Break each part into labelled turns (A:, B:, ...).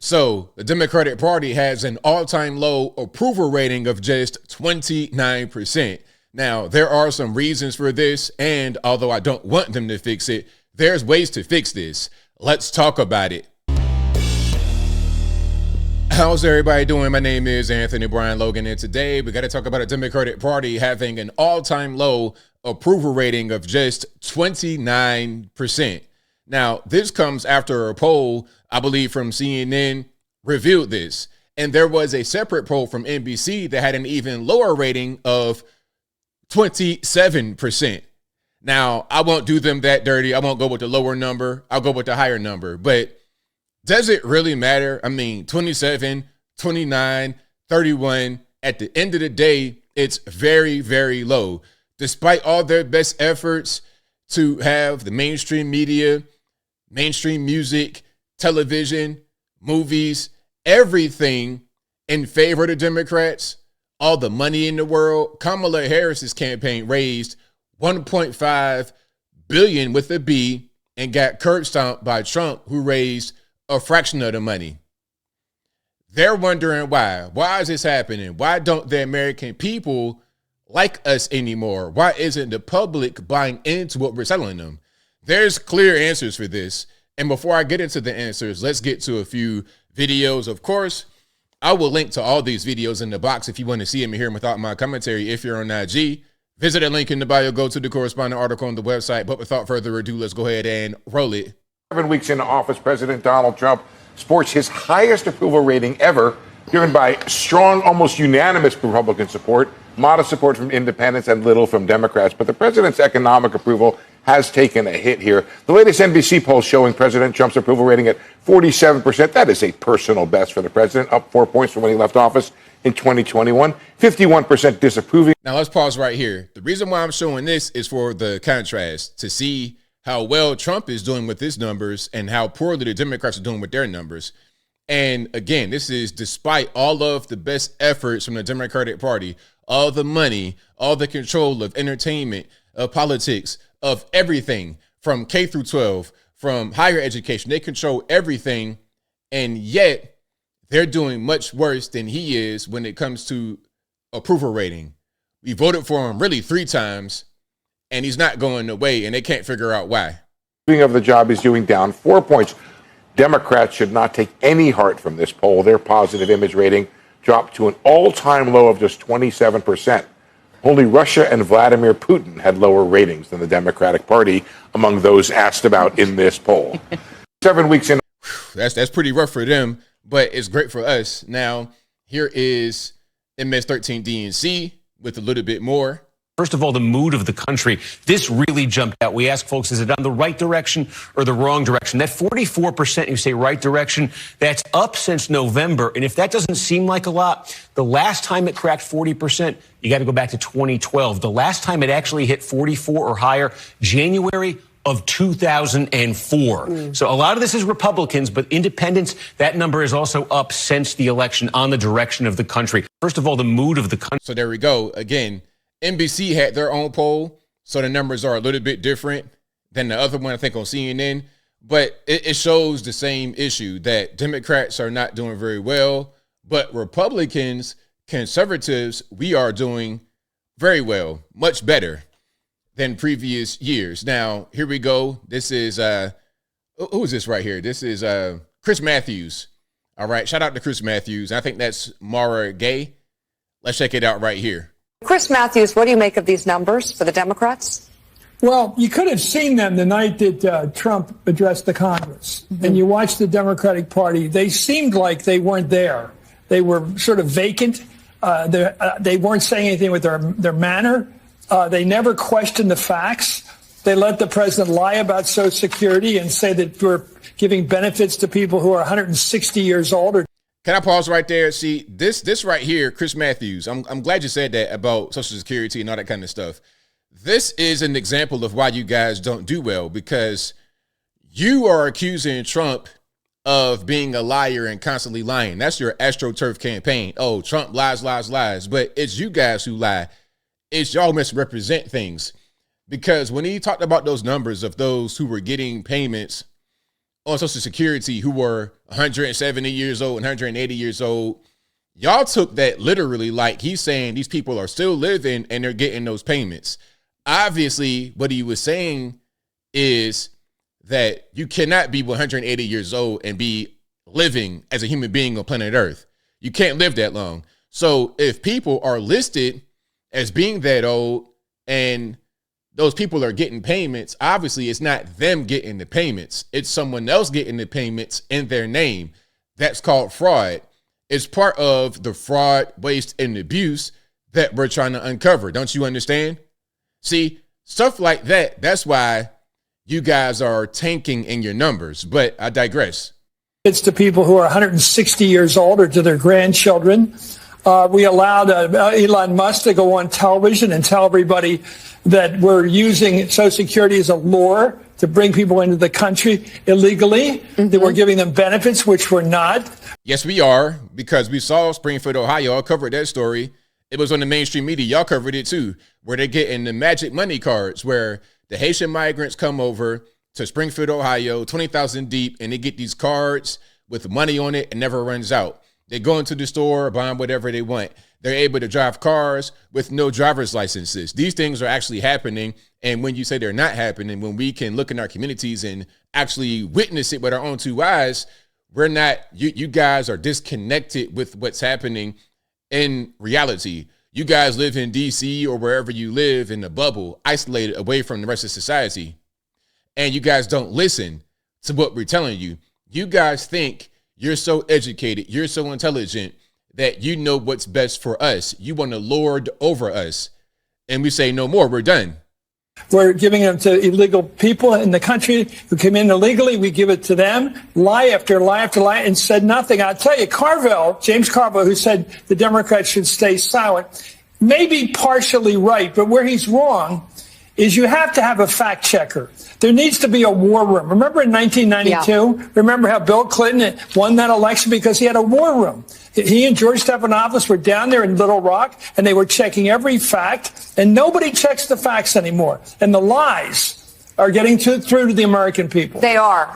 A: So the Democratic Party has an all-time low approval rating of just 29%. Now, there are some reasons for this, and although I don't want them to fix it, there's ways to fix this. Let's talk about it. How's everybody doing? My name is Anthony Brian Logan, and today we got to talk about a Democratic Party having an all-time low approval rating of just 29%. Now, this comes after a poll, I believe, from CNN revealed this. And there was a separate poll from NBC that had an even lower rating of 27%. Now, I won't do them that dirty. I won't go with the lower number. I'll go with the higher number. But does it really matter? I mean, 27, 29, 31. At the end of the day, it's very, very low. Despite all their best efforts to have the mainstream media, mainstream music, television, movies, everything in favor of the Democrats, all the money in the world, Kamala Harris's campaign raised $1.5 billion with a B and got curb stomped by Trump, who raised a fraction of the money. They're wondering why. Why is this happening? Why don't the American people like us anymore? Why isn't the public buying into what we're selling them? There's clear answers for this. And before I get into the answers, let's get to a few videos. Of course, I will link to all these videos in the box if you want to see them and hear them without my commentary. If you're on IG, visit a link in the bio, go to the corresponding article on the website. But without further ado, let's go ahead and roll it.
B: 7 weeks into office, President Donald Trump sports his highest approval rating ever, driven by strong, almost unanimous Republican support, modest support from independents, and little from Democrats. But the president's economic approval has taken a hit here. The latest NBC poll showing President Trump's approval rating at 47%. That is a personal best for the president, up 4 points from when he left office in 2021. 51% disapproving.
A: Now let's pause right here. The reason why I'm showing this is for the contrast, to see how well Trump is doing with his numbers and how poorly the Democrats are doing with their numbers. And again, this is despite all of the best efforts from the Democratic Party, all the money, all the control of entertainment, of politics, of everything from K through 12, from higher education. They control everything. And yet they're doing much worse than he is when it comes to approval rating. We voted for him really 3 times and he's not going away, and they can't figure out why.
B: Of the job he's doing, down 4 points. Democrats should not take any heart from this poll. Their positive image rating dropped to an all-time low of just 27%. Only Russia and Vladimir Putin had lower ratings than the Democratic Party among those asked about in this poll. 7 weeks in.
A: That's pretty rough for them, but it's great for us. Now, here is MS-13 DNC with a little bit more.
C: First of all, the mood of the country. This really jumped out. We asked folks, is it on the right direction or the wrong direction? That 44%, you say right direction, that's up since November. And if that doesn't seem like a lot, the last time it cracked 40%, you got to go back to 2012. The last time it actually hit 44 or higher, January of 2004. So a lot of this is Republicans, but independents, that number is also up since the election on the direction of the country. First of all, the mood of the country.
A: So there we go. Again, NBC had their own poll, so the numbers are a little bit different than the other one, I think, on CNN. But it shows the same issue, that Democrats are not doing very well, but Republicans, conservatives, we are doing very well, much better than previous years. Now, here we go. This is, who is this right here? This is Chris Matthews. All right, shout out to Chris Matthews. I think that's Mara Gay. Let's check it out right here.
D: Chris Matthews, what do you make of these numbers for the Democrats?
E: Well, you could have seen them the night that Trump addressed the Congress. Mm-hmm. And you watched the Democratic Party. They seemed like they weren't there. They were sort of vacant. They weren't saying anything with their manner. They never questioned the facts. They let the president lie about Social Security and say that we're giving benefits to people who are 160 years old.
A: Can I pause right there? See, this right here, Chris Matthews, I'm glad you said that about Social Security and all that kind of stuff. This is an example of why you guys don't do well, because you are accusing Trump of being a liar and constantly lying. That's your AstroTurf campaign. Oh, Trump lies, lies, lies. But it's you guys who lie. It's y'all misrepresent things. Because when he talked about those numbers of those who were getting payments on Social Security who were 170 years old and 180 years old, y'all took that literally, like he's saying these people are still living and they're getting those payments. Obviously, what he was saying is that you cannot be 180 years old and be living as a human being on planet Earth. You can't live that long. So if people are listed as being that old and those people are getting payments, obviously it's not them getting the payments. It's someone else getting the payments in their name. That's called fraud. It's part of the fraud, waste, and abuse that we're trying to uncover. Don't you understand? See, stuff like that, that's why you guys are tanking in your numbers. But I digress.
E: It's to people who are 160 years old or to their grandchildren. We allowed Elon Musk to go on television and tell everybody that we're using Social Security as a lure to bring people into the country illegally, that we're giving them benefits, which we're not.
A: Yes, we are, because we saw Springfield, Ohio. I covered that story. It was on the mainstream media. Y'all covered it too, where they're getting the magic money cards, where the Haitian migrants come over to Springfield, Ohio, 20,000 deep, and they get these cards with money on it and never runs out. They go into the store, buying whatever they want. They're able to drive cars with no driver's licenses. These things are actually happening. And when you say they're not happening, when we can look in our communities and actually witness it with our own two eyes, we're not, you guys are disconnected with what's happening in reality. You guys live in DC or wherever you live in a bubble, isolated away from the rest of society. And you guys don't listen to what we're telling you. You guys think you're so educated, you're so intelligent that you know what's best for us. You want to lord over us. And we say, no more, we're done.
E: We're giving them to illegal people in the country who came in illegally. We give it to them, lie after lie after lie, and said nothing. I'll tell you, Carville, James Carville, who said the Democrats should stay silent, may be partially right, but where he's wrong is you have to have a fact checker. There needs to be a war room. Remember in 1992? Yeah. Remember how Bill Clinton won that election because he had a war room. He and George Stephanopoulos were down there in Little Rock, and they were checking every fact, and nobody checks the facts anymore. And the lies are getting through to the American people.
D: They are.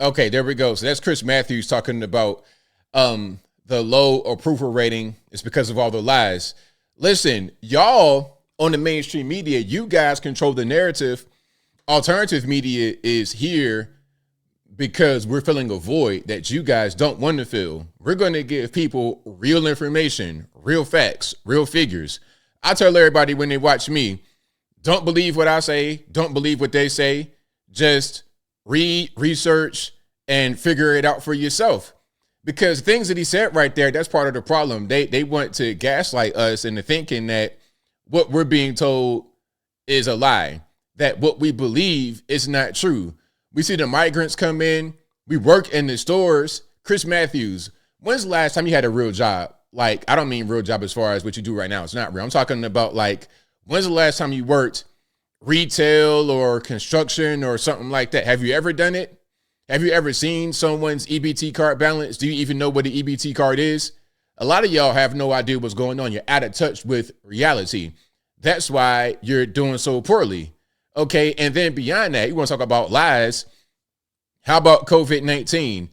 A: Okay, there we go. So that's Chris Matthews talking about the low approval rating is because of all the lies. Listen, y'all on the mainstream media, you guys control the narrative. Alternative media is here because we're filling a void that you guys don't want to fill. We're going to give people real information, real facts, real figures. I tell everybody when they watch me, don't believe what I say. Don't believe what they say. Just read, research, and figure it out for yourself. Because things that he said right there, that's part of the problem. They want to gaslight us into thinking that what we're being told is a lie, that what we believe is not true. We see the migrants come in. We work in the stores. Chris Matthews, when's the last time you had a real job? Like, I don't mean real job as far as what you do right now. It's not real. I'm talking about, like, when's the last time you worked retail or construction or something like that? Have you ever done it? Have you ever seen someone's EBT card balance? Do you even know what an EBT card is? A lot of y'all have no idea what's going on. You're out of touch with reality. That's why you're doing so poorly. Okay, and then beyond that, you want to talk about lies. How about COVID-19?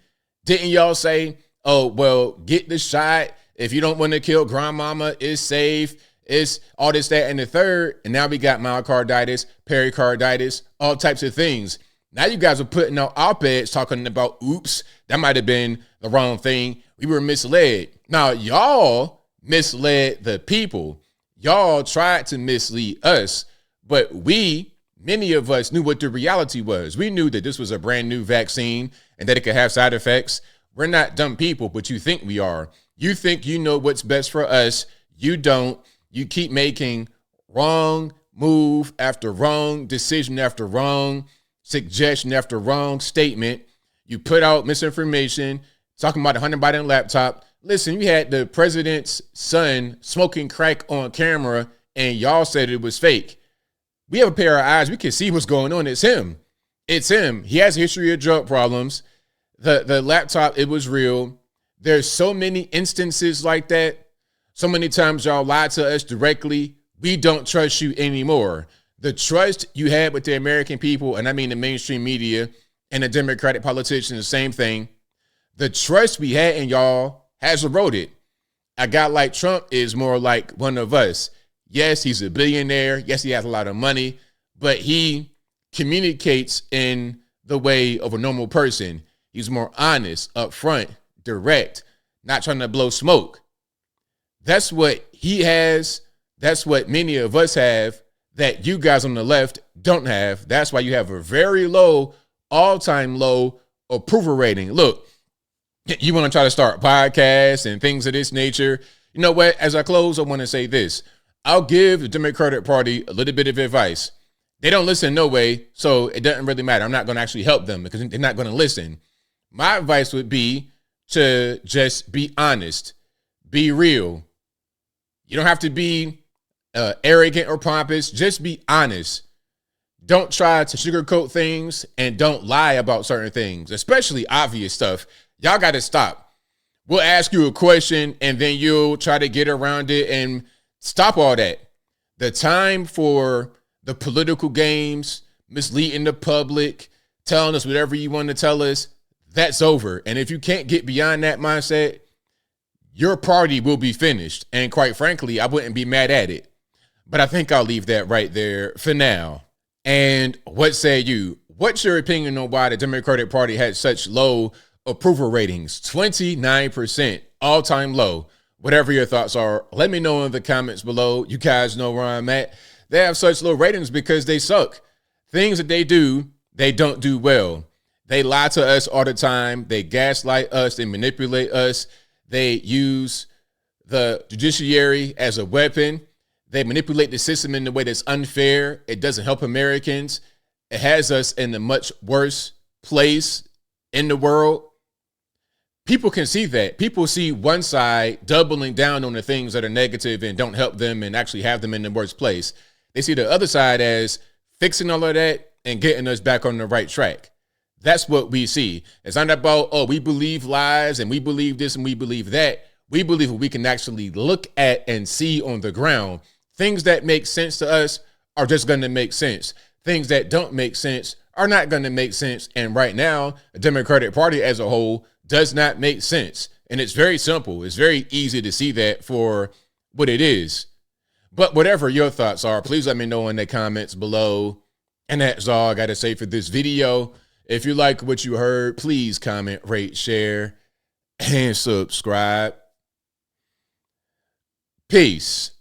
A: Didn't y'all say, oh, well, get the shot. If you don't want to kill grandmama, it's safe. It's all this, that, and the third. And now we got myocarditis, pericarditis, all types of things. Now you guys are putting out op-eds talking about, oops, that might have been the wrong thing. We were misled. Now, y'all misled the people. Y'all tried to mislead us, but many of us knew what the reality was. We knew that this was a brand new vaccine and that it could have side effects. We're not dumb people, but you think we are. You think you know what's best for us. You don't. You keep making wrong move after wrong decision after wrong suggestion after wrong statement. You put out misinformation, talking about a Hunter Biden laptop. Listen, you had the president's son smoking crack on camera, and y'all said it was fake. We have a pair of eyes. We can see what's going on. It's him. It's him. He has a history of drug problems. The laptop, it was real. There's so many instances like that. So many times y'all lied to us directly. We don't trust you anymore. The trust you had with the American people, and I mean the mainstream media, and the Democratic politicians, the same thing. The trust we had in y'all has eroded. A guy like Trump is more like one of us. Yes, he's a billionaire. Yes, he has a lot of money, but he communicates in the way of a normal person. He's more honest, upfront, direct, not trying to blow smoke. That's what he has. That's what many of us have that you guys on the left don't have. That's why you have a very low, all-time low approval rating. Look, you want to try to start podcasts and things of this nature. You know what? As I close, I want to say this. I'll give the Democratic Party a little bit of advice. They don't listen no way, so it doesn't really matter. I'm not going to actually help them because they're not going to listen. My advice would be to just be honest, be real. You don't have to be arrogant or pompous. Just be honest. Don't try to sugarcoat things and don't lie about certain things, especially obvious stuff. Y'all got to stop. We'll ask you a question and then you'll try to get around it and stop all that. The time for the political games, misleading the public, telling us whatever you want to tell us, that's over. And if you can't get beyond that mindset, your party will be finished. And quite frankly, I wouldn't be mad at it. But I think I'll leave that right there for now. And what say you? What's your opinion on why the Democratic Party had such low approval ratings? 29%, all-time low. Whatever your thoughts are, let me know in the comments below. You guys know where I'm at. They have such low ratings because they suck. Things that they do, they don't do well. They lie to us all the time. They gaslight us. They manipulate us. They use the judiciary as a weapon. They manipulate the system in a way that's unfair. It doesn't help Americans. It has us in a much worse place in the world. People can see that. People see one side doubling down on the things that are negative and don't help them and actually have them in the worst place. They see the other side as fixing all of that and getting us back on the right track. That's what we see. It's not about, oh, we believe lies and we believe this and we believe that. We believe what we can actually look at and see on the ground. Things that make sense to us are just going to make sense. Things that don't make sense are not going to make sense. And right now, the Democratic Party as a whole does not make sense. And it's very simple. It's very easy to see that for what it is. But whatever your thoughts are, please let me know in the comments below. And that's all I got to say for this video. If you like what you heard, please comment, rate, share, and subscribe. Peace.